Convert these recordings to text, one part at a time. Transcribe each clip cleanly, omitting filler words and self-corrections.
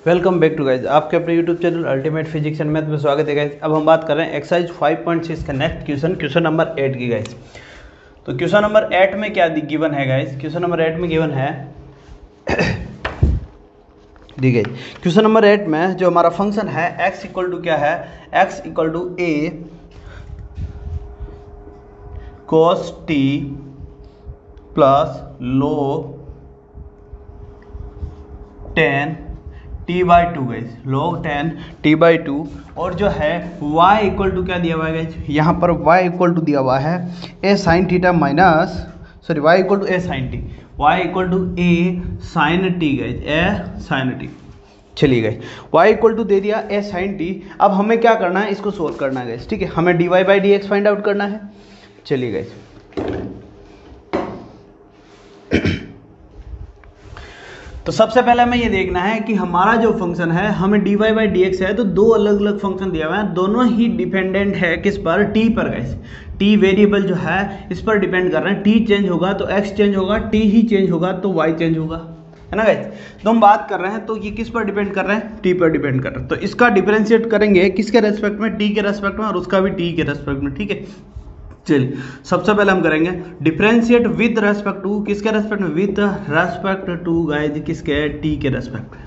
Welcome back to guys, आपके अपने YouTube channel ultimate physics and math में स्वागत है गाइज। अब हम बात कर रहे हैं एक्सरसाइज 5.6 का नेक्स्ट क्वेश्चन नंबर 8 की गाइज। तो क्वेश्चन नंबर 8 में क्या गिवन है गाइज? क्वेश्चन नंबर 8 में गिवन है दी गई। क्वेश्चन नंबर 8 में जो हमारा फंक्शन है x इक्वल टू क्या है, x equal to a cos t plus log 10 t/2 guys, log 10 t/2। और जो है y इक्वल टू क्या दिया हुआ है गाइज? यहाँ पर y इक्वल टू दिया हुआ है a sin theta minus y equal to a sin t, y equal to a sin t guys, a sin t। चलिए गाइज, y इक्वल टू दे दिया a sin t। अब हमें क्या करना है, इसको सोल्व करना है गाइज, ठीक है। हमें dy/dx फाइंड आउट करना है। चलिए गाइज, तो सबसे पहले हमें ये देखना है कि हमारा जो फंक्शन है, हमें dy/dx है तो दो अलग अलग फंक्शन दिया हुआ है, दोनों ही डिपेंडेंट है किस पर? t पर गाइस। t वेरिएबल जो है इस पर डिपेंड कर रहे हैं। t चेंज होगा तो x चेंज होगा, t ही चेंज होगा तो y चेंज होगा, है ना गाइस। तो हम बात कर रहे हैं तो ये किस पर डिपेंड कर रहे हैं? t पर डिपेंड कर रहे हैं। तो इसका डिफरेंशिएट करेंगे किसके रेस्पेक्ट में? t के रेस्पेक्ट में, और उसका भी t के रेस्पेक्ट में, ठीक है। चलिए, सबसे पहले हम करेंगे डिफरेंशिएट विद रेस्पेक्ट टू, किसके रेस्पेक्ट में? विद रेस्पेक्ट टू गाइस, किसके? t के रेस्पेक्ट में।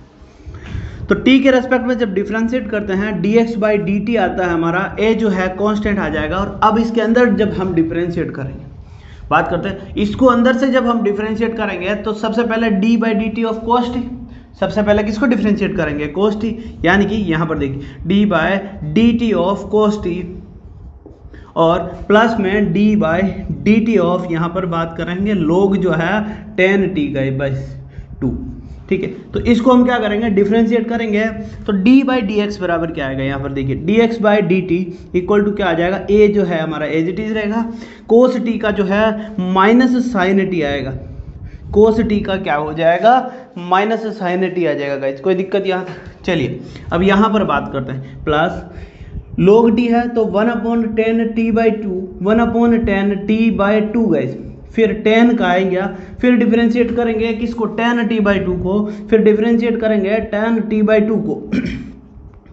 तो t के रेस्पेक्ट में जब डिफरेंशिएट करते हैं dx/dt आता है हमारा, a जो है कांस्टेंट आ जाएगा। और अब इसके अंदर जब हम डिफरेंशिएट करेंगे, बात करते हैं इसको अंदर से जब हम डिफरेंशिएट करेंगे तो सबसे पहले d/dt ऑफ cos t, सबसे पहले किसको डिफरेंशिएट करेंगे? cos t, यानी कि यहाँ पर देखिए d/dt ऑफ cos t और प्लस में d/dt ऑफ, यहाँ पर बात करेंगे log जो है 10t/2, ठीक है। तो इसको हम क्या करेंगे? डिफरेंशिएट करेंगे। तो d/dx बराबर क्या आएगा? यहाँ पर देखिए dx/dt इक्वल टू क्या आ जाएगा? a जो है हमारा एज इट इज रहेगा, cos t का जो है माइनस साइन t आएगा, cos t का क्या हो जाएगा? माइनस साइन t आ जाएगा गाइस। कोई दिक्कत यहाँ? चलिए अब यहाँ पर बात करते हैं, प्लस log t है तो 1/10 t/2, 1/10 t/2 गाइस। फिर 10 का आएगा, फिर डिफरेंशिएट करेंगे किसको? 10 t/2 को, फिर डिफरेंशिएट करेंगे 10 t/2 को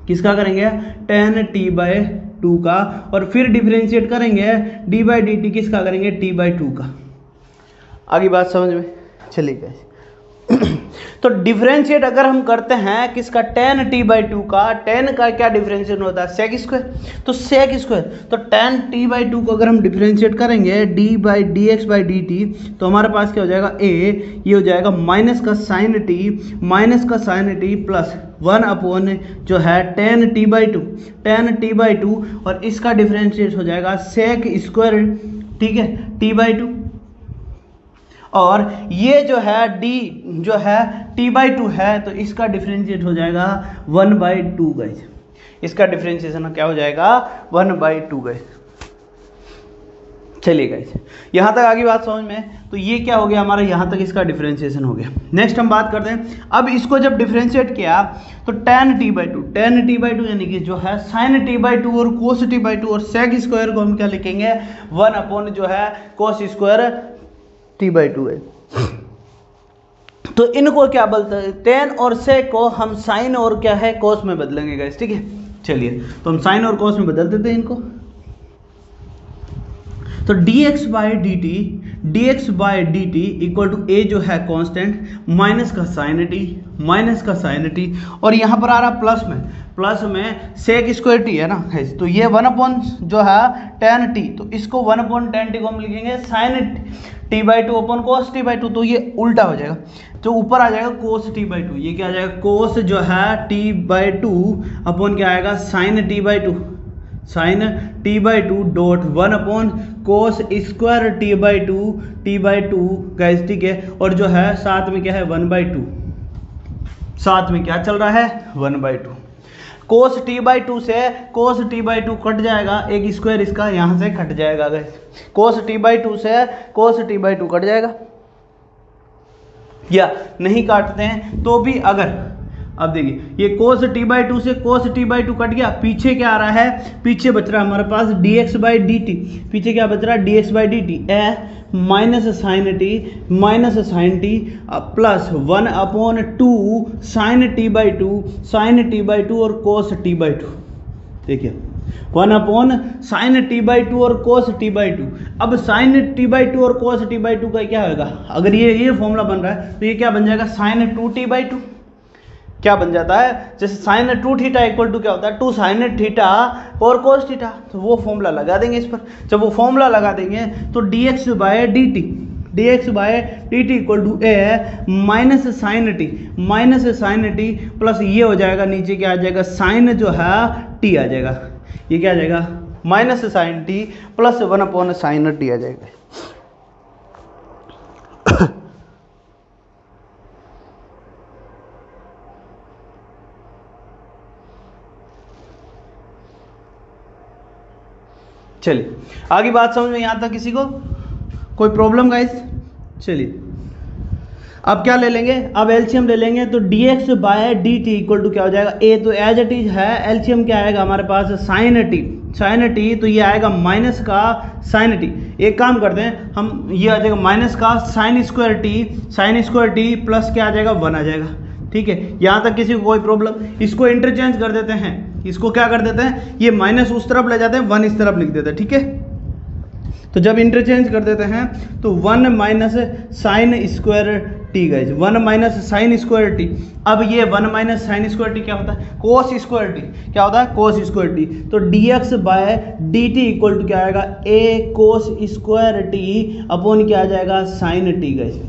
किसका करेंगे? 10 t/2 का, और फिर डिफरेंशिएट करेंगे d/dt किसका करेंगे? t/2 का। आगे बात समझ में चली गाइस। तो डिफरेंशिएट अगर हम करते हैं किसका? 10 t/2 का, 10 का क्या डिफरेंशिएट होता है? Sec square. तो सेक स्क्वायर, तो 10 t/2 को अगर हम डिफरेंशिएट करेंगे d/dx/dt तो हमारे पास क्या हो जाएगा? a, ये हो जाएगा माइनस का साइन t प्लस 1 जो है 10 t/2 और इसका डिफरेंशिएट हो जाएगा सेक स्क्वायर, ठीक है, t/2। और ये जो है d जो है t/2 है तो इसका डिफरेंशिएट हो जाएगा 1/2 गाइस। इसका डिफरेंशिएशन क्या हो जाएगा? 1/2 गाइस। चलिए गाइस, यहाँ तक आगे बात समझ में। तो ये क्या हो गया हमारा? यहाँ तक इसका डिफरेंशिएशन हो गया। नेक्स्ट हम बात करते हैं, अब इसको जब डिफरेंशिएट किया तो 10 t/2 यानी कि जो है sin t/2 और cos t/2 और sec स्क्वायर को हम क्या लिखेंगे? 1 जो है cos स्क्वायर t/2 है। तो इनको क्या बोलते हैं? 10 और sec को हम साइन और क्या है cos में बदलेंगे गाइस, ठीक है। चलिए, तो हम साइन और cos में बदल देते हैं इनको। तो dx/dt इक्वल टू a जो है कांस्टेंट माइनस का साइन t और यहाँ पर आ रहा प्लस में सेक स्क्वायर t है ना, तो ये 1 जो है 10t, तो इसको 1/10t को हम लिखेंगे sign t/2 upon cos t/2, तो ये उल्टा हो जाएगा। तो ऊपर आ जाएगा cos t/2, ये क्या आ जाएगा? cos जो है t/2 अपॉन क्या आएगा? Sign t/2 dot 1/cos square t/2 guys, ठीक है। और जो है साथ में क्या है? 1/2, साथ में क्या चल रहा है? 1/2। cos t/2 से cos t/2 कट जाएगा, एक स्क्वायर इसका यहाँ से कट जाएगा गाइस। cos t/2 से cos t/2 कट जाएगा, या नहीं काटते हैं तो भी अगर अब देखिए ये cos t/2 से cos t/2 कट गया, पीछे क्या आ रहा है, पीछे बच रहा है हमारे पास dx/dt, पीछे क्या बच रहा है dx/dt minus sine t plus 1/2 sine t/2 और cos t/2। देखिए 1 साइन t/2 और cos t/2। अब साइन t/2 और cos t/2 का क्या होगा, अगर ये फॉर्मूला बन रहा है तो ये क्या बन जाएगा साइन 2t/2। क्या बन जाता है, जैसे साइन 2 थीटा इक्वल टू क्या होता है 2 साइन थीटा और cos थीटा, तो वो फॉर्मूला लगा देंगे इस पर। जब वो फॉर्मूला लगा देंगे तो dx/dt equal to a minus sine t plus ये हो जाएगा नीचे क्या आ जाएगा साइन जो है टी आ जाएगा, ये क्या आ जाएगा minus sine t plus 1 sine t आ जाएगा। चलिए आगे बात समझ में यहाँ तक किसी को कोई प्रॉब्लम गाइस? चलिए अब क्या ले लेंगे, अब एलसीएम ले लेंगे तो dx/dt इक्वल टू क्या हो जाएगा, ए तो एज इट इज है, एलसीएम क्या आएगा हमारे पास साइन टी, तो ये आएगा माइनस का साइन टी। एक काम करते हैं हम, ये आ जाएगा माइनस का साइन स्क्वायर टी प्लस क्या आ जाएगा 1 आ जाएगा। ठीक है, यहाँ तक किसी को कोई प्रॉब्लम? इसको इंटरचेंज कर देते हैं, इसको क्या कर देते हैं, ये माइनस उस तरफ ले जाते हैं, 1 इस तरफ लिख देते हैं। ठीक है, तो जब इंटरचेंज कर देते हैं तो 1 minus sine square T guys, 1 minus sine square T. अब ये 1 माइनस साइन स्क्वायर टी क्या होता है, कोस स्क्वायर टी। क्या होता है, कोस स्क्वायर टी। तो dx/dt इक्वल टू क्या आएगा, a cos square T upon क्या आ जाएगा साइन टी गाइज।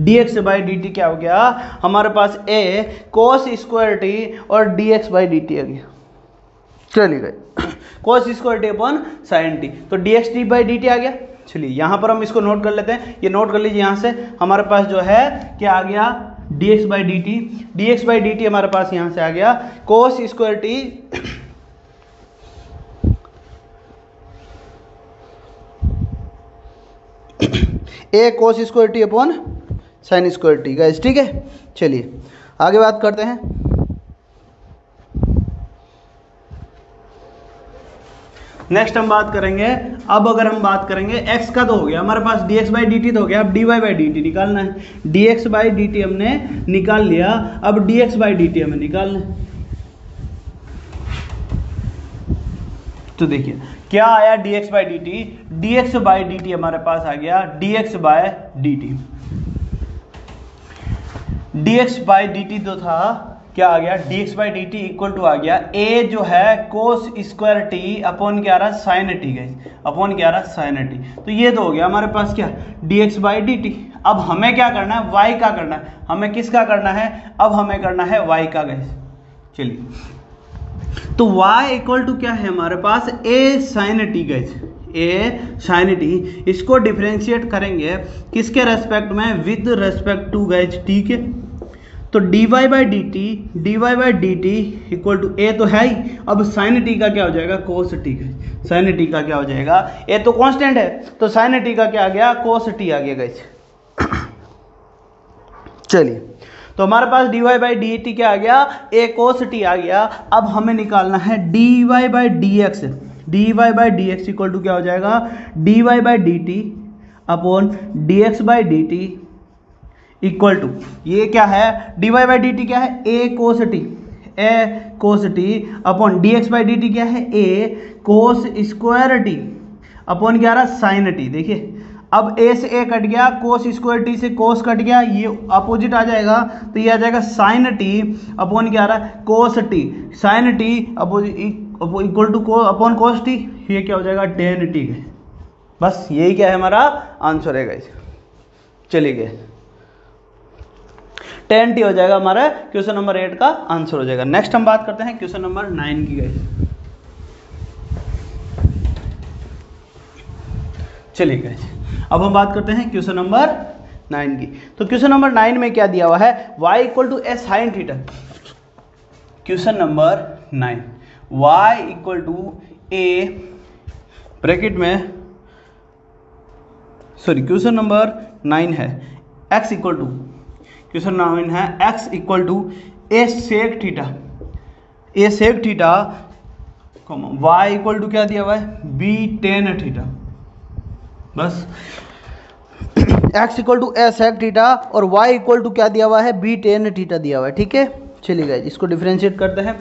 dx/dt क्या हो गया हमारे पास, a कोस स्क्वायर टी और dx/dt आ गया। चलिए गए cos square T upon sine T, तो dx/dt आ गया। चलिए यहाँ पर हम इसको नोट कर लेते हैं, ये नोट कर लीजिए। यहाँ से हमारे पास जो है क्या आ गया dx/dt हमारे पास यहाँ से आ गया cos square T a cos square T upon sine square T guys. ठीक है, चलिए आगे बात करते हैं। नेक्स्ट हम बात करेंगे, अब अगर हम बात करेंगे x का तो हो गया हमारे पास dx/dt तो हो गया, अब dy/dt निकालना है। dx/dt हमने निकाल लिया, अब dx/dt हमें निकालना है। तो देखिए क्या आया dx/dt हमारे पास आ गया dx/dt तो था क्या आ गया dx/dt इक्वल टू आ गया a जो है कोस स्क्वायर टी अपॉन क्या रहा साइन टी गाइस, अपॉन क्या रहा साइन टी। तो ये तो हो गया हमारे पास क्या dx/dt। अब हमें क्या करना है, y का करना है। हमें किसका करना है, अब हमें करना है y का गाइस। चलिए तो y इक्वल टू क्या है हमारे पास a sine t guys, a sine t. इसको डिफरेंशिएट करेंगे किसके रेस्पेक्ट में, विद रेस्पेक्ट टू गाइस। ठीक है, तो dy/dt इक्वल टू a तो है ही, अब साइन टी का क्या हो जाएगा कोस टी का। साइन टी का क्या हो जाएगा, a तो कांस्टेंट है तो साइन टी का क्या आ गया कोस टी आ गया गाइस। चलिए तो हमारे पास dy/dt क्या आ गया, a कोस टी आ गया। अब हमें निकालना है dy/dx इक्वल टू क्या हो जाएगा dy/dt upon dx/dt equal to ये क्या है dy/dt क्या है a cos t upon dx/dt क्या है a cos square T upon क्या रहा साइन टी। देखिए अब a से a कट गया, कोस स्क्वायर टी से कोस कट गया, ये अपोजिट आ जाएगा तो ये आ जाएगा साइन टी अपॉन क्या रहा cos t, sine t equal to upon cos t, ये क्या हो जाएगा टेन टी। बस यही क्या है हमारा आंसर है गाइस। चलिए गए 10t हो जाएगा हमारा क्वेश्चन नंबर 8 का आंसर हो जाएगा। नेक्स्ट हम बात करते हैं क्वेश्चन नंबर 9 की गाइस। चलिए गाइस अब हम बात करते हैं क्वेश्चन नंबर 9 की। तो क्वेश्चन नंबर 9 में क्या दिया हुआ है, y equal to A sine theta. Question number 9 y equal to A bracket में, सॉरी क्वेश्चन नंबर 9 है x इक्वल टू, क्वेश्चन 9 है x equal to A sec theta Y equal to क्या दिया हुआ है बी टेन थीटा, बस x equal to A sec theta और y equal to क्या दिया हुआ है बी टेन थीटा दिया हुआ है, ठीक है। चलिए गाइस इसको डिफरेंशिएट करते हैं।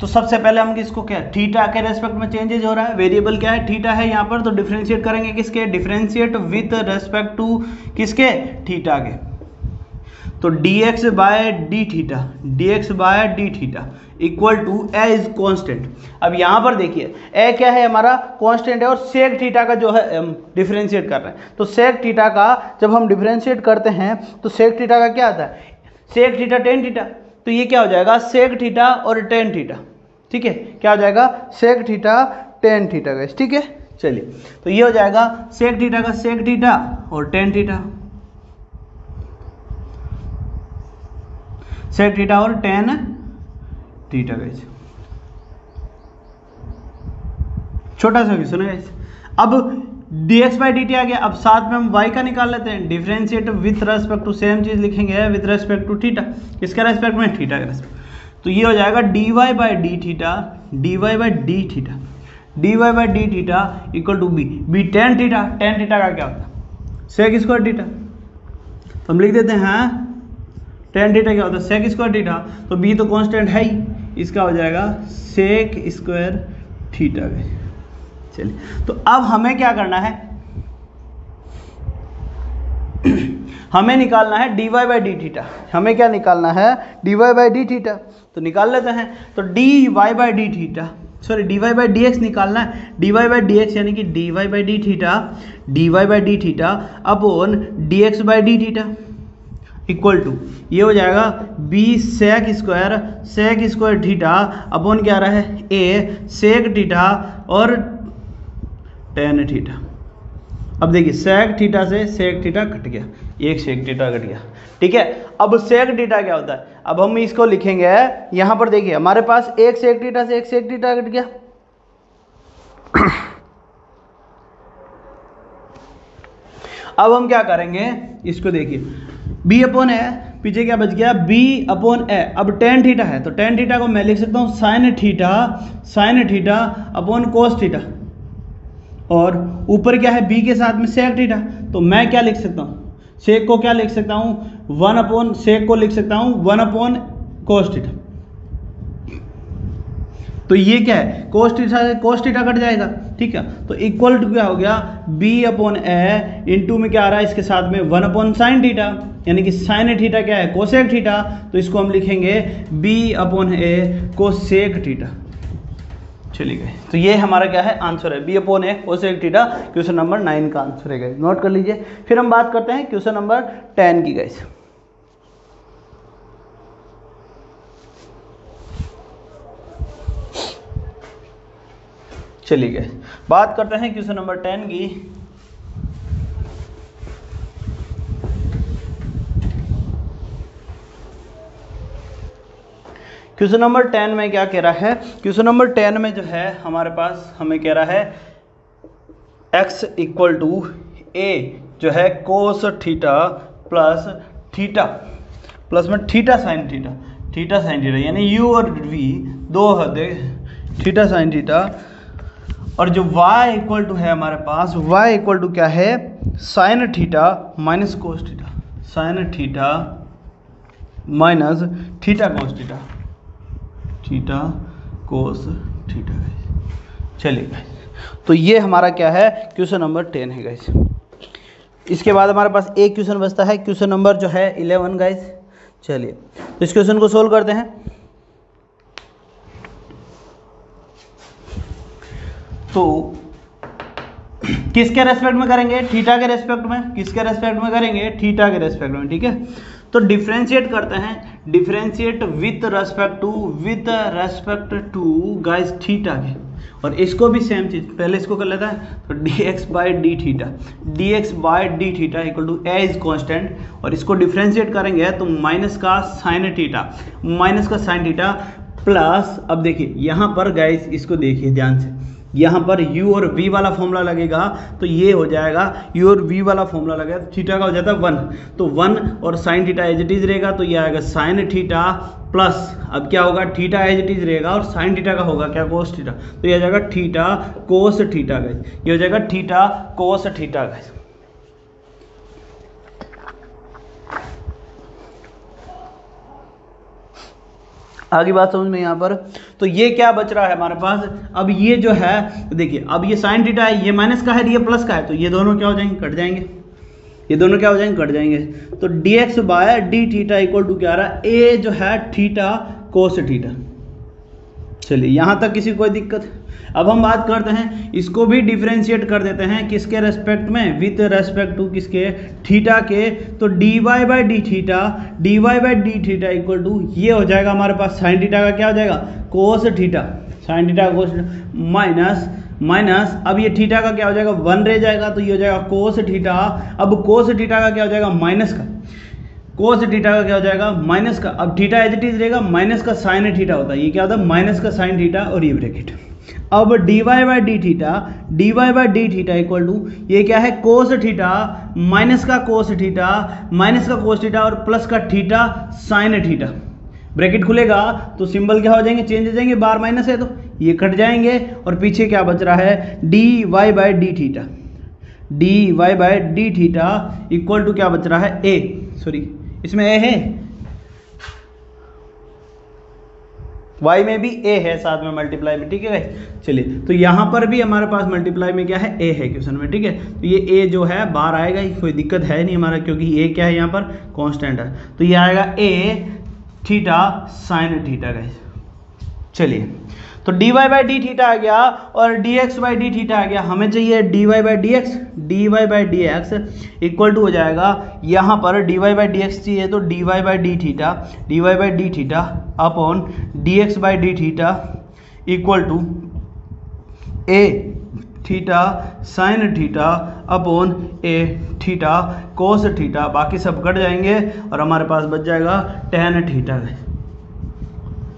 तो सबसे पहले हम किसको क्या थीटा के रेस्पेक्ट में चेंजेज हो रहा है, वेरिएबल क्या है थीटा है यहाँ पर, तो डिफरेंशिएट करेंगे किसके, डिफरेंशिएट विथ रेस्पेक्ट टू किसके थीटा के, तो dx by d theta equal to a is constant. अब यहाँ पर देखिए ए क्या है हमारा कॉन्स्टेंट है और सेक थीटा का जो है डिफरेंशिएट कर रहे हैं, तो सेक थीटा का जब हम डिफरेंशिएट करते हैं तो सेक थीटा का क्या आता है सेक थीटा टेन थीटा, तो ये क्या हो जाएगा सेक थीटा और टेन थीटा, ठीक है, क्या हो जाएगा सेक थीटा टेन थीटा का, ठीक है। चलिए तो ये हो जाएगा सेक थीटा का सेक थीटा और टेन थीटा, सेक थीटा और टेन थीटा गाइस, छोटा सा क्वेश्चन है गाइस। अब dx बाई डी टी आ गया, अब साथ में हम y का निकाल लेते हैं, differentiate with respect to, same चीज लिखेंगे विथ रेस्पेक्ट टू थीटा, किसके रेस्पेक्ट में थीटा के रेस्पेक्ट, तो ये हो जाएगा dy by d theta equal to b tan theta का क्या होता है सेक स्क्वायर थीटा, तो हम लिख देते हैं टेन थीटा क्या होता है सेक स्क्वायर थीटा, तो b तो कांस्टेंट है ही, इसका हो जाएगा सेक स्क्वायर थीटा। चलिए तो अब हमें क्या करना है हमें निकालना है dy बाई डी थीटा, हमें क्या निकालना है dy बाई डी थीटा, तो निकाल लेते हैं। तो dy by d theta dy by d x निकालना है, dy बाई डी एक्स यानी कि dy by d theta upon dx by d theta equal to ये हो जाएगा b sec square theta upon क्या आ रहा है a सेक थीटा और टेन थीटा। अब देखिए सेक थीटा से सेक थीटा कट गया, एक सेक थीटा कट गया, ठीक है। अब सेक थीटा क्या होता है, अब हम इसको लिखेंगे यहां पर, देखिए हमारे पास एक सेक थीटा से एक सेक थीटा कट गया अब हम क्या करेंगे इसको देखिए b अपॉन ए, पीछे क्या बच गया b अपॉन ए, अब टेन थीटा है तो टेन थीटा को मैं लिख सकता हूँ साइन थीटा अपॉन कोस थीटा, और ऊपर क्या है b के साथ में सेक थीटा, तो मैं क्या लिख सकता हूँ सेक को क्या लिख सकता हूँ वन अपॉन सेक को लिख सकता हूँ वन अपॉन कोस थीटा, तो ये क्या है कोस थीटा कट जाएगा, ठीक है। तो इक्वल टू क्या हो गया b अपॉन ए इंटू में क्या आ रहा है इसके साथ में वन अपॉन साइन थीटा, यानी कि साइन थीटा क्या है कोसेक थीटा, तो इसको हम लिखेंगे b अपॉन ए कोसेक थीटा। चलिए गए, तो ये हमारा क्या है आंसर है b अपॉन ए कोसेक थीटा, क्वेश्चन नंबर 9 का आंसर है गाइस, नोट कर लीजिए। फिर हम बात करते हैं क्वेश्चन नंबर 10 की गाइस। चलिए गए, बात करते हैं क्वेश्चन नंबर 10 की। क्वेश्चन नंबर 10 में क्या कह रहा है, क्वेश्चन नंबर 10 में जो है हमारे पास हमें कह रहा है x इक्वल टू a जो है cos theta plus theta plus में थीटा साइन थीटा यानी u और v दो होते थीटा साइन थीटा, और जो y इक्वल टू है हमारे पास y इक्वल टू क्या है sine theta minus cos theta, sine theta minus theta cos theta, theta cos theta guys. चलिए गाइस, तो ये हमारा क्या है क्वेश्चन नंबर 10 है गाइस। इसके बाद हमारे पास एक क्वेश्चन बचता है, क्वेश्चन नंबर जो है 11 गाइस। चलिए तो इस क्वेश्चन को सोल्व करते हैं। तो किसके रेस्पेक्ट में करेंगे, थीटा के रेस्पेक्ट में, किसके रेस्पेक्ट में करेंगे, थीटा के रेस्पेक्ट में, ठीक है। तो डिफरेंशिएट करते हैं, differentiate with respect to guys theta के, और इसको भी सेम चीज पहले इसको कर लेता है। तो dx by d theta equal to a is constant, और इसको डिफरेंशिएट करेंगे तो माइनस का साइन थीटा प्लस, अब देखिए यहाँ पर गाइस इसको देखिए ध्यान से, यहाँ पर u और v वाला फॉर्मूला लगेगा तो ये हो जाएगा u और v वाला फॉर्मूला लगेगा तो थीटा का हो जाता है 1, तो 1 और sine theta as it is रहेगा तो ये आएगा साइन थीटा प्लस, अब क्या होगा थीटा एज इट इज रहेगा और साइन थीटा का होगा क्या कोस थीटा, तो ये आ जाएगा थीटा कोस थीटा गाइस, ये हो जाएगा थीटा कोस थीटा गाइस। आगे बात समझ में यहाँ पर, तो ये क्या बच रहा है हमारे पास, अब ये जो है देखिए, अब ये साइन थीटा है, ये माइनस का है, ये प्लस का है, तो ये दोनों क्या हो जाएंगे, कट जाएंगे, ये दोनों क्या हो जाएंगे, कट जाएंगे। तो dx by d theta equal to क्या आ रहा है, a जो है थीटा कोस थीटा। चलिए यहाँ तक किसी कोई दिक्कत। अब हम बात करते हैं, इसको भी डिफरेंशिएट कर देते हैं किसके रेस्पेक्ट में, विथ रेस्पेक्ट टू किसके, थीटा के। तो dy by d theta equal to ये हो जाएगा हमारे पास साइन थीटा का क्या हो जाएगा, cos theta, sine theta cos minus अब ये थीटा का क्या हो जाएगा 1 रह जाएगा, तो ये हो जाएगा कोस थीटा। अब कोस थीटा का क्या हो जाएगा माइनस का, कोस थीटा का क्या हो जाएगा माइनस का, अब थीटा एज इट इज रहेगा, माइनस का साइन थीटा होता है, ये क्या होता है माइनस का साइन थीटा और ये ब्रैकेट। अब dy by d theta equal to ये क्या है कोस थीटा माइनस का कोस थीटा और प्लस का थीटा साइन थीटा, ब्रैकेट खुलेगा तो सिंबल क्या हो जाएंगे, चेंज हो जाएंगे, बार माइनस है तो ये कट जाएंगे और पीछे क्या बच रहा है dy by d theta equal to क्या बच रहा है a, सॉरी इसमें a है, y में भी a है साथ में मल्टीप्लाई में, ठीक है गाइस। चलिए तो यहाँ पर भी हमारे पास मल्टीप्लाई में क्या है a है क्वेश्चन में, ठीक है। तो ये a जो है बाहर आएगा, कोई दिक्कत है नहीं हमारा, क्योंकि a क्या है यहाँ पर कांस्टेंट है, तो ये आएगा a theta sine theta guys. चलिए तो dy बाई डी थीटा आ गया और dx बाई डी थीटा आ गया, हमें चाहिए dy by d x equal to हो जाएगा, यहाँ पर dy बाई डी एक्स चाहिए तो dy by d theta upon dx by d theta equal to a theta sine theta upon a theta cos theta, बाकी सब कट जाएंगे और हमारे पास बच जाएगा tan थीटा।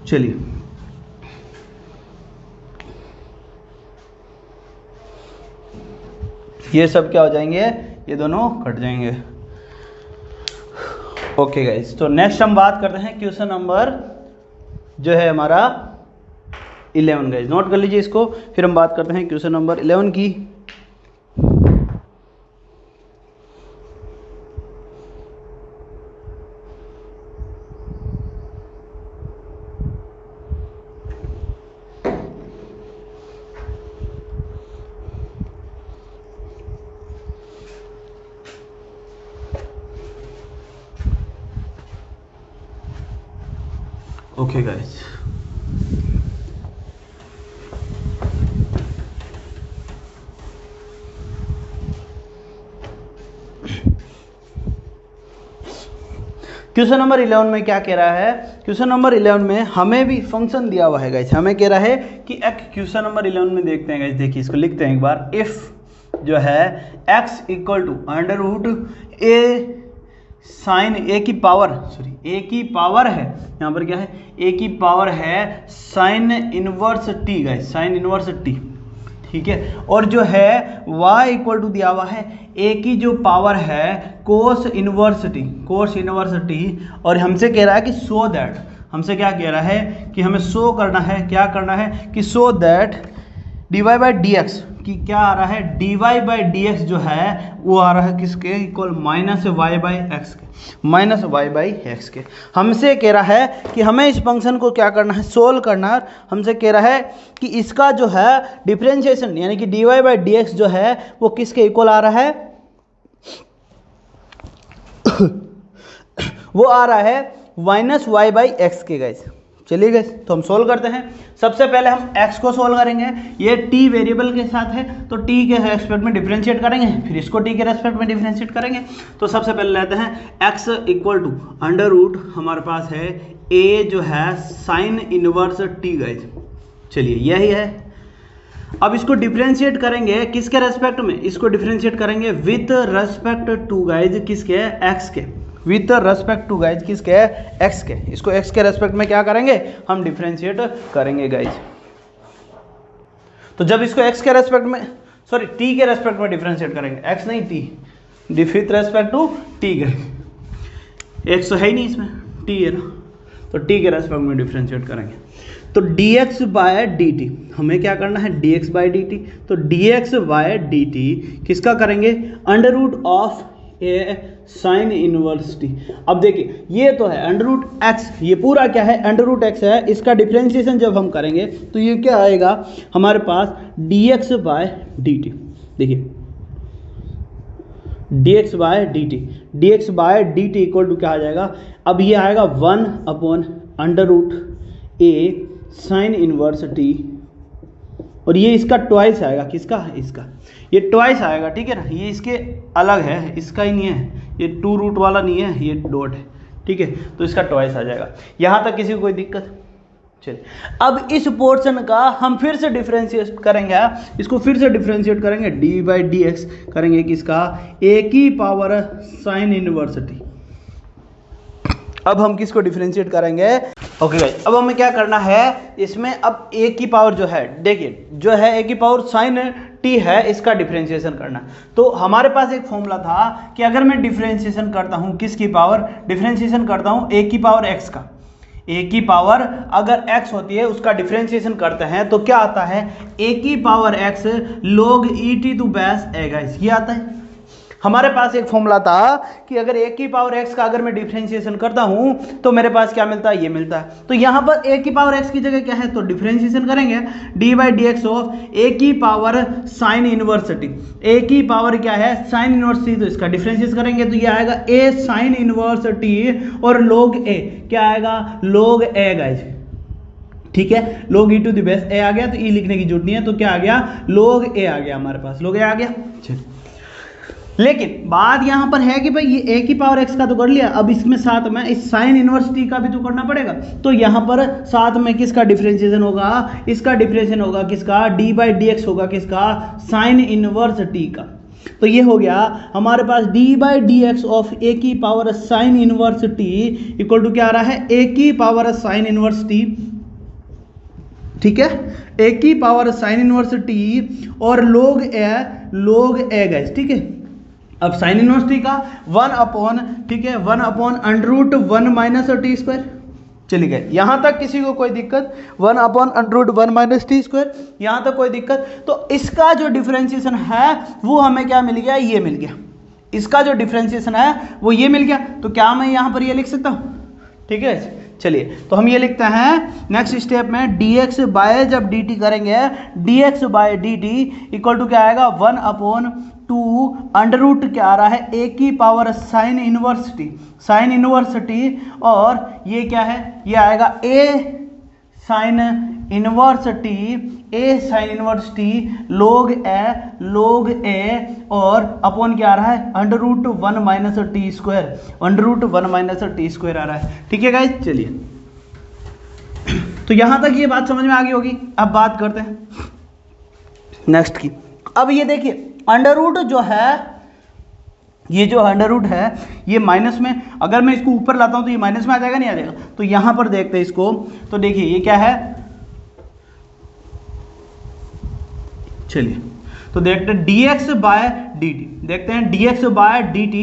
चलिए ये सब क्या हो जाएंगे, ये दोनों कट जाएंगे। ओके गाइस, तो नेक्स्ट हम बात करते हैं क्वेश्चन नंबर जो है हमारा 11 गाइस, नोट कर लीजिए इसको, फिर हम बात करते हैं क्वेश्चन नंबर 11 की। ओके गाइस, क्वेश्चन नंबर 11 में क्या कह रहा है, क्वेश्चन नंबर 11 में हमें भी फंक्शन दिया हुआ है गाइस, हमें कह रहा है कि एक क्वेश्चन नंबर 11 में देखते हैं गाइस, देखिए इसको लिखते हैं एक बार, इफ जो है x equal to under root a sine a की पावर, सॉरी a की पावर है, यहाँ पर क्या है a की पावर है sine inverse t guys, sine inverse t, ठीक है। और जो है y इक्वल टू दिया हुआ है a की जो पावर है कोस इनवर्स t, और हमसे कह रहा है कि सो दैट, हमसे क्या कह रहा है कि हमें शो करना है, क्या करना है कि so that dy by d x कि क्या आ रहा है, dy बाई डी एक्स जो है वो आ रहा है किसके equal minus y by x के, हमसे कह रहा है कि हमें इस फंक्शन को क्या करना है, सोल्व करना है। हमसे कह रहा है कि इसका जो है डिफरेंशिएशन यानी कि dy बाई डी एक्स जो है वो किसके इक्वल आ रहा है वो आ रहा है माइनस वाई बाई एक्स के गाइस। चलिए गाइस, तो हम सोल्व करते हैं। सबसे पहले हम x को सोल्व करेंगे, ये t वेरिएबल के साथ है तो t के रेस्पेक्ट में डिफरेंशिएट करेंगे, फिर इसको t के रेस्पेक्ट में डिफरेंशिएट करेंगे। तो सबसे पहले लेते हैं x equal to under root, हमारे पास है a जो है साइन इनवर्स t गाइस। चलिए यही है, अब इसको डिफरेंशिएट करेंगे किसके रेस्पेक्ट में, इसको डिफरेंशिएट करेंगे विथ रेस्पेक्ट टू गाइस किसके, x के, विथ रेस्पेक्ट टू गाइज किसके, x के, इसको x के रेस्पेक्ट में क्या करेंगे हम डिफरेंशिएट करेंगे गाइज। तो जब इसको x के रेस्पेक्ट में, सॉरी t के रेस्पेक्ट में डिफरेंशिएट करेंगे, x नहीं t, with respect to t करेंगे, x तो है ही नहीं इसमें, t है ना, तो t के रेस्पेक्ट में डिफरेंशिएट करेंगे। तो dx बाय dt, हमें क्या करना है, dx बाय dt। तो dx बाय dt किसका करेंगे, under root of a sine inverse t. अब देखिए ये तो है अंडर रूट एक्स, ये पूरा क्या है, अंडर रूट एक्स है, इसका डिफरेंशिएशन जब हम करेंगे तो ये क्या आएगा हमारे पास, dx बाय dt। देखिए dx by dt, dx by dt equal to क्या आ जाएगा, अब ये आएगा 1 upon under root a sine inverse T, और ये इसका ट्वाइस आएगा, किसका, इसका, ये ट्वाइस आएगा, ठीक है ना, ये इसके अलग है, इसका ही नहीं है, ये 2 रूट वाला नहीं है, ये डॉट है, ठीक है, तो इसका ट्वाइस आ जाएगा। यहाँ तक किसी को कोई दिक्कत, चलिए अब इस पोर्शन का हम फिर से डिफरेंशिएट करेंगे, इसको फिर से डिफरेंशिएट करेंगे, डी बाई डी एक्स करेंगे किसका, ए की पावर साइन इनवर्स टी। अब हम किसको डिफरेंशिएट करेंगे, ओके गाइस, अब हमें क्या करना है इसमें, अब ए की पावर जो है, देखिए जो है ए की पावर साइन टी है, इसका डिफरेंशिएशन करना। तो हमारे पास एक फॉर्मूला था कि अगर मैं डिफरेंशिएशन करता हूँ किसकी पावर, डिफरेंशिएशन करता हूँ ए की पावर एक्स का, ए की पावर अगर x होती है उसका डिफरेंशिएशन करते हैं तो क्या आता है, ए की पावर x log e t to base a guys, ये आता है। हमारे पास एक फॉर्मूला था कि अगर ए की पावर x का अगर मैं डिफरेंशिएशन करता हूं तो मेरे पास क्या मिलता है, ये मिलता है। तो यहां पर ए की पावर x की जगह क्या है, तो डिफरेंशिएशन करेंगे d by d x of a की power sine inverse T. A की पावर क्या है, साइन इनवर्स टी, तो इसका डिफरेंशिएशन करेंगे तो ये आएगा ए साइन इनवर्स टी और log ए क्या आएगा, log ए गाइस, ठीक है, log e to the base a आ गया, तो e लिखने की जरूरत नहीं है, तो क्या आ गया, log ए आ गया, हमारे पास log ए आ गया। चलिए लेकिन बात यहां पर है कि भाई ये ए की पावर एक्स का तो कर लिया, अब इसमें साथ में इस साइन इनवर्स टी का भी तो करना पड़ेगा। तो यहां पर साथ में किसका डिफरेंशिएशन होगा, इसका डिफरेंशिएशन होगा किसका, डी बाई डी एक्स होगा किसका, साइन इनवर्स टी का। तो ये हो गया हमारे पास d by d x of a की power sine inverse t equal to क्या आ रहा है, ए की पावर साइन इनवर्स टी, ठीक है, ए की पावर साइन इनवर्स टी और log ए गाइस, ठीक है। अब साइन इनवर्स टी का 1 अपॉन, ठीक है, 1 upon under root 1 minus T square, चली गए, यहां तक किसी को कोई दिक्कत, 1 upon under root 1 minus T square, यहां तक कोई दिक्कत। तो इसका जो डिफरेंशिएशन है वो हमें क्या मिल गया, ये मिल गया, इसका जो डिफरेंशिएशन है वो ये मिल गया। तो क्या मैं यहां पर ये लिख सकता हूं, ठीक है, चलिए तो हम ये लिखते हैं नेक्स्ट स्टेप में, dx बाय जब dt करेंगे, dx by dt equal to क्या आएगा, 1 अपॉन 2 अंडर रूट क्या आ रहा है, ए की power sine inverse T, sine inverse T, और ये क्या है, ये आएगा ए sine inverse T, A sine inverse T log A और अपॉन क्या आ रहा है, under root 1 minus T square, under root 1 minus T square आ रहा है, ठीक है गाइस। चलिए तो यहां तक ये बात समझ में आ गई होगी। अब बात करते हैं नेक्स्ट की। अब ये देखिए अंडर रूट जो है, ये जो अंडर रूट है ये माइनस में, अगर मैं इसको ऊपर लाता हूं तो ये माइनस में आ जाएगा, नहीं आ जाएगा। तो यहां पर देखते हैं इसको, तो देखिए ये क्या है, चलिए तो देखते हैं dx बाय dt, देखते हैं dx बाय dt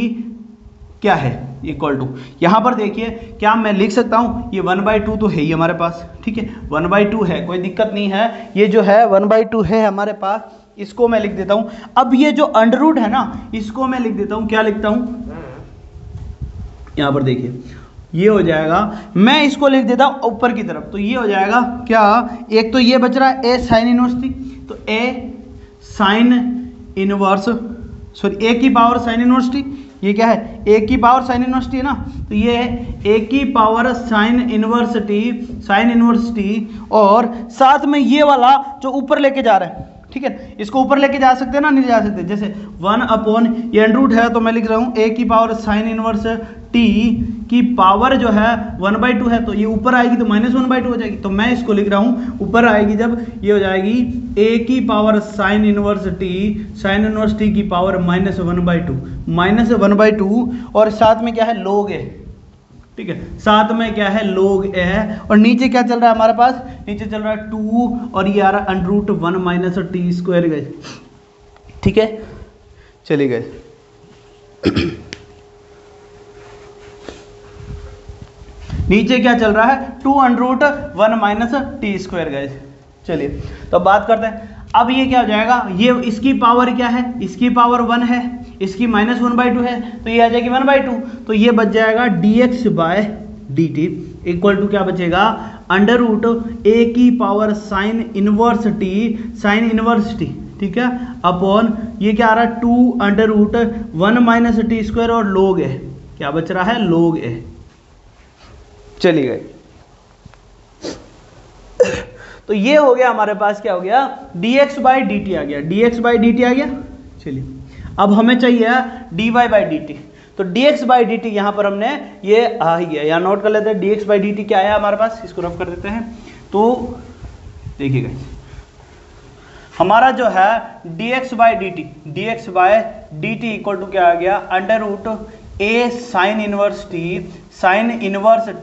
क्या है, इक्वल टू, यहां पर देखिए क्या मैं लिख सकता हूं, ये 1/2 तो है ही हमारे पास, ठीक है, 1/2 है, कोई दिक्कत नहीं है, ये जो है 1/2 है हमारे पास, इसको मैं लिख देता हूं। अब ये जो अंडर रूट है ना, इसको मैं लिख देता हूं, क्या लिखता हूं, यहां पर देखिए ये हो जाएगा, मैं इसको लिख देता हूं ऊपर की तरफ, तो ये हो जाएगा क्या, एक तो ये बच रहा है ए साइन इनवर्स टी, तो ए साइन इनवर्स, सॉरी ए की पावर साइन इनवर्स टी, ये क्या है, ए की पावर साइन इनवर्स टी है ना, तो ये है ए की power sine inverse T, sine inverse T, और साथ में ये वाला जो ऊपर लेके जा रहा है, ठीक है, इसको ऊपर लेके जा सकते हैं ना, नहीं जा सकते, जैसे 1 अपॉन ये अंडर रूट है तो मैं लिख रहा हूँ ए की पावर साइन इनवर्स टी की पावर जो है 1/2 है, तो ये ऊपर आएगी तो -1/2 हो जाएगी, तो मैं इसको लिख रहा हूँ ऊपर आएगी जब, ये हो जाएगी ए की power sine inverse T, sine inverse T की पावर -1/2, -1/2, और साथ में क्या है log ए, ठीक है, साथ में क्या है log a है, और नीचे क्या चल रहा है हमारे पास, नीचे चल रहा है 2 और ये आ रहा है √1 माइनस टी स्क्वायर गए। ठीक है, चलिए गए नीचे क्या चल रहा है 2 √1 माइनस टी स्क्वायर गए। चलिए तो बात करते हैं, अब ये क्या हो जाएगा, ये इसकी पावर क्या है, इसकी पावर 1 है, इसकी -1/2 है, तो ये आ जाएगी 1/2, तो ये बच जाएगा dx/dt इक्वल टू क्या बचेगा, √a की पावर साइन इनवर्स टी, ठीक है, अपॉन ये क्या आ रहा है 2 √1 माइनस टी स्क्वायर और log a, क्या बच रहा है log a। चली गई तो ये हो गया हमारे पास, क्या हो गया dx/dt आ गया, dx/dt आ गया। चलिए अब हमें चाहिए dy/dt, तो dx/dt यहां पर हमने ये आ ही गया, यहां नोट कर लेते हैं dx/dt क्या आया हमारे पास, इसको रफ कर देते हैं। तो देखिएगा हमारा जो है dx/dt इक्वल टू क्या आ गया, √a साइन इनवर्स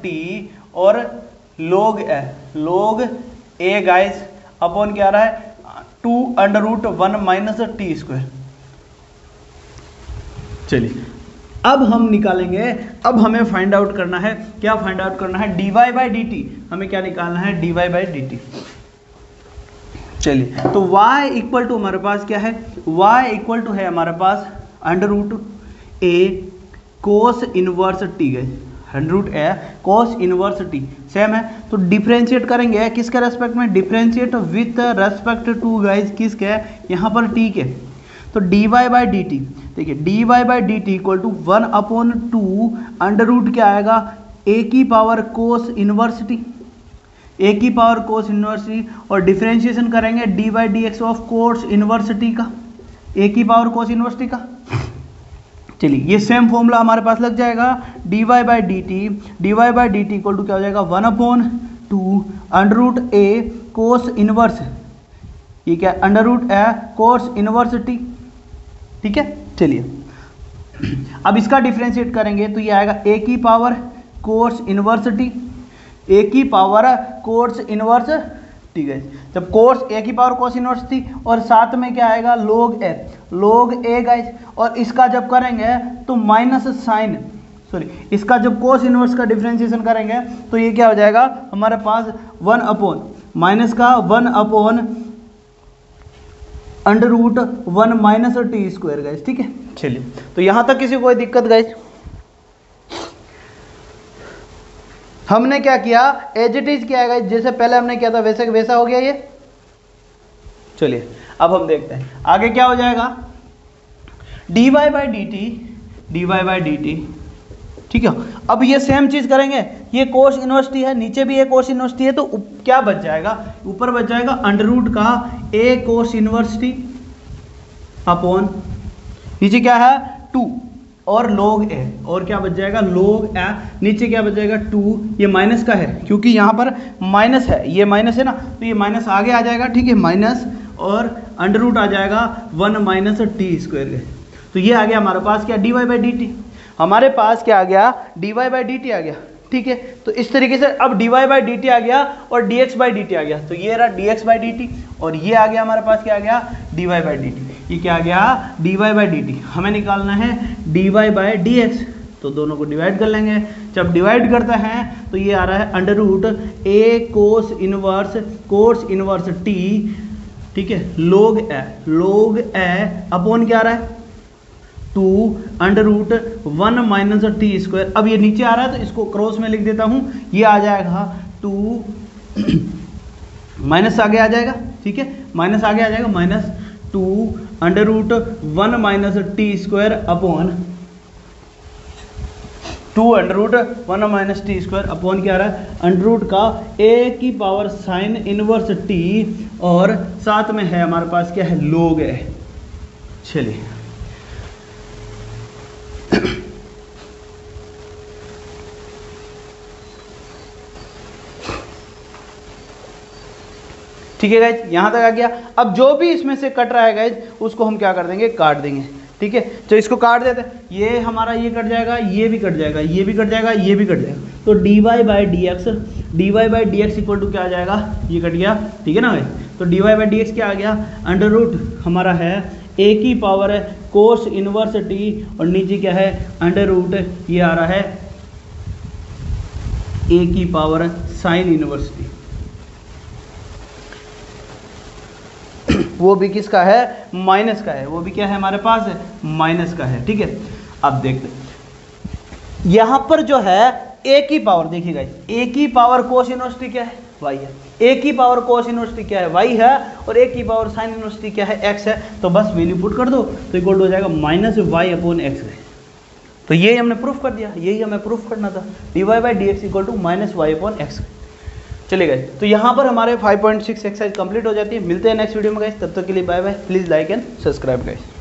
टी और log a गाइस अपॉन क्या आ रहा है 2 √1 माइनस टी स्क्वायर। चलिए अब हम निकालेंगे, अब हमें फाइंड आउट करना है, क्या फाइंड आउट करना है, dy/dt, हमें क्या निकालना है dy/dt। चलिए तो y इक्वल टू हमारे पास क्या है, y इक्वल टू है हमारे पास √a cos inverse t guys, √a cos inverse t same है, तो डिफरेंशिएट करेंगे किसके रेस्पेक्ट में, differentiate with respect to guys किसके, यहाँ पर t के, तो dy/dt, देखिए dy/dt इक्वल टू 1/2 √ क्या आएगा a की power cos inverse T, a की पावर कोस इनवर्स टी, और डिफरेंशिएशन करेंगे dy/dx of cos inverse T का, a की पावर कोस इनवर्स टी का। चलिए ये सेम फॉर्मूला हमारे पास लग जाएगा, dy/dt इक्वल टू क्या हो जाएगा 1/2 √a कोस इनवर्स, ये क्या √a कोस इनवर्स टी, ठीक है। चलिए अब इसका डिफरेंशिएट करेंगे तो ये आएगा a की power cos inverse T, a की पावर कोस इनवर्स, ठीक है, जब कोस a की पावर कोस इनवर्स थी, और साथ में क्या आएगा log a गाइस, और इसका जब करेंगे तो माइनस साइन, सॉरी इसका जब कोस इनवर्स का डिफरेंशिएशन करेंगे तो ये क्या हो जाएगा हमारे पास 1/, माइनस का 1/√1 माइनस टी स्क्वायर गाइस, ठीक है। चलिए तो यहां तक किसी को कोई दिक्कत गाइस, हमने क्या किया एज इट इज किया है, जैसे पहले हमने किया था वैसे वैसा हो गया ये। चलिए अब हम देखते हैं आगे क्या हो जाएगा, dy/dt, ठीक है। अब ये सेम चीज करेंगे, ये कोस इनवर्स टी है, नीचे भी ये कोस इनवर्स टी है, तो क्या बच जाएगा, ऊपर बच जाएगा √ का a cos inverse T upon नीचे क्या है 2 और log a, और क्या बच जाएगा log a, नीचे क्या बच जाएगा 2, ये माइनस का है क्योंकि यहाँ पर माइनस है, ये माइनस है ना, तो ये माइनस आगे आ जाएगा, ठीक है, माइनस और √ आ जाएगा 1 माइनस टी स्क्वायर गए, तो ये आ गया हमारे पास क्या dy/dt, हमारे पास क्या आ गया dy/dt आ गया, ठीक है। तो इस तरीके से अब dy/dt आ गया और dx/dt आ गया, तो ये रहा dx/dt और ये आ गया हमारे पास क्या आ गया dy/dt, ये क्या आ गया dy/dt, हमें निकालना है dy/dx, तो दोनों को डिवाइड कर लेंगे, जब डिवाइड करते हैं तो ये आ रहा है √a कोस इनवर्स t, ठीक है, log a अपॉन क्या आ रहा है 2 √1 माइनस टी स्क्वायर। अब ये नीचे आ रहा है तो इसको क्रॉस में लिख देता हूं, ये आ जाएगा 2 माइनस आगे आ जाएगा, ठीक है, माइनस आगे आ जाएगा -2 √1 minus T square upon 2 √1 minus T square upon क्या आ रहा है √ का a की पावर साइन इनवर्स t, और साथ में है हमारे पास क्या है log a। चलिए ठीक है गाइज, यहां तक आ गया। अब जो भी इसमें से कट रहा है गाइज उसको हम क्या कर देंगे, काट देंगे, ठीक है। तो इसको काट देते हैं, ये हमारा ये कट जाएगा, ये भी कट जाएगा, ये भी कट जाएगा, ये भी कट जाएगा। तो dy by d x equal to क्या आ जाएगा, ये कट गया, ठीक है ना भाई। तो dy बाई डी एक्स क्या आ गया, अंडर रूट हमारा है a की पावर है कोस इनवर्स t, और नीचे क्या है अंडर रूट ये आ रहा है a की पावर साइन इनवर्स t। वो भी किसका है, माइनस का है, वो भी क्या है हमारे पास है, माइनस का है, ठीक है। अब देखते यहां पर जो है a की पावर, देखिएगा a की पावर कोस इनवर्स t क्या है, y है, a की पावर कोस इनवर्स t क्या है, y है, और a की पावर साइन इनवर्स t क्या है, x है। तो बस वैल्यू पुट कर दो तो इक्वल हो जाएगा माइनस वाई अपॉन एक्स है। तो ये हमने प्रूफ कर दिया, यही हमें प्रूफ करना था, dy by d x equal to minus y upon x. चलिए गाइस, तो यहाँ पर हमारे 5.6 एक्सरसाइज कंप्लीट हो जाती है। मिलते हैं नेक्स्ट वीडियो में गाइस, तब तक के लिए bye bye. Please like and subscribe guys.